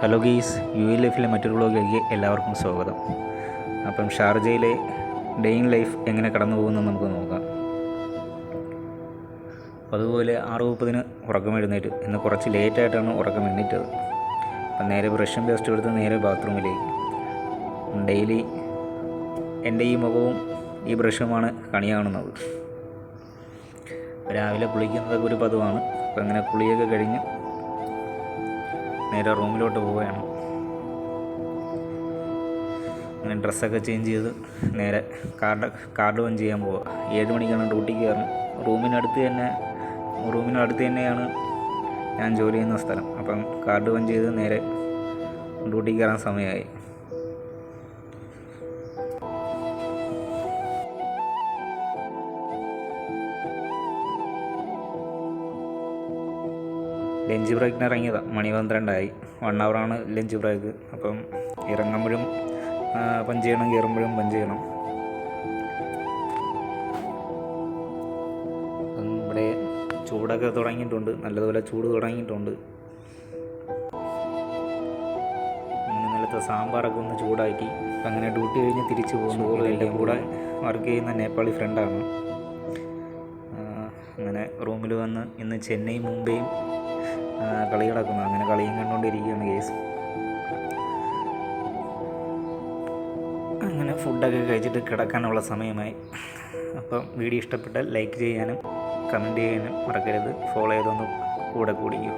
Hello geese, U A ലൈഫിലെ മറ്റൊരു വ്ളോഗിലേക്ക് എല്ലാവർക്കും സ്വാഗതം. അപ്പം ഷാർജയിലെ ഡേ ഇൻ ലൈഫ് എങ്ങനെ കടന്നു പോകുമെന്ന് നമുക്ക് നോക്കാം. അതുപോലെ 6:30 ഉറക്കം എഴുന്നേറ്റ്. ഇന്ന് കുറച്ച് ലേറ്റായിട്ടാണ് ഉറക്കം എഴുന്നേറ്റത്. അപ്പം നേരെ ബ്രഷും പേസ്റ്റും എടുത്ത് നേരെ ബാത്റൂമിലേക്ക്. ഡെയിലി എൻ്റെ ഈ മുഖവും ഈ ബ്രഷുമാണ് കണി കാണുന്നത്. രാവിലെ കുളിക്കുന്നതൊക്കെ ഒരു പതിവാണ്. അപ്പം അങ്ങനെ കുളിയൊക്കെ കഴിഞ്ഞ് നേരെ റൂമിലോട്ട് പോവുകയാണ്. അങ്ങനെ ഡ്രസ്സൊക്കെ ചേഞ്ച് ചെയ്ത് നേരെ കാർഡ് പഞ്ച് ചെയ്യാൻ പോവുക. 7 മണിക്കാണ് ഡ്യൂട്ടിക്ക് കയറണം. റൂമിനടുത്ത് തന്നെയാണ് ഞാൻ ജോലി ചെയ്യുന്ന സ്ഥലം. അപ്പം കാർഡ് പഞ്ച് ചെയ്ത് നേരെ ഡ്യൂട്ടിക്ക് കയറാൻ സമയമായി. ലഞ്ച് ബ്രേക്കിന് ഇറങ്ങിയതാണ്. മണി 12 1 ഹവറാണ് ലഞ്ച് ബ്രേക്ക്. അപ്പം ഇറങ്ങുമ്പോഴും പഞ്ച് ചെയ്യണം, കയറുമ്പോഴും പഞ്ച് ചെയ്യണം. ഇവിടെ ചൂടൊക്കെ തുടങ്ങിയിട്ടുണ്ട്, നല്ലതുപോലെ ചൂട് തുടങ്ങിയിട്ടുണ്ട്. അങ്ങനെ ഇന്നലത്തെ സാമ്പാറൊക്കെ ഒന്ന് ചൂടാക്കി. അങ്ങനെ ഡ്യൂട്ടി കഴിഞ്ഞ് തിരിച്ചു പോകുന്നു. എൻ്റെ കൂടെ വർക്ക് ചെയ്യുന്ന നേപ്പാളി ഫ്രണ്ടാണ്. അങ്ങനെ റൂമിൽ വന്ന് ഇന്ന് ചെന്നൈ മുംബൈയും കളി കിടക്കുന്നു. അങ്ങനെ കളിയും കണ്ടുകൊണ്ടിരിക്കുകയാണ് കേസ്. അങ്ങനെ ഫുഡൊക്കെ കഴിച്ചിട്ട് കിടക്കാനുള്ള സമയമായി. അപ്പം വീഡിയോ ഇഷ്ടപ്പെട്ടാൽ ലൈക്ക് ചെയ്യാനും കമൻറ്റ് ചെയ്യാനും മറക്കരുത്. ഫോളോ ചെയ്തൊന്ന് കൂടെ കൂടിക്കൂ.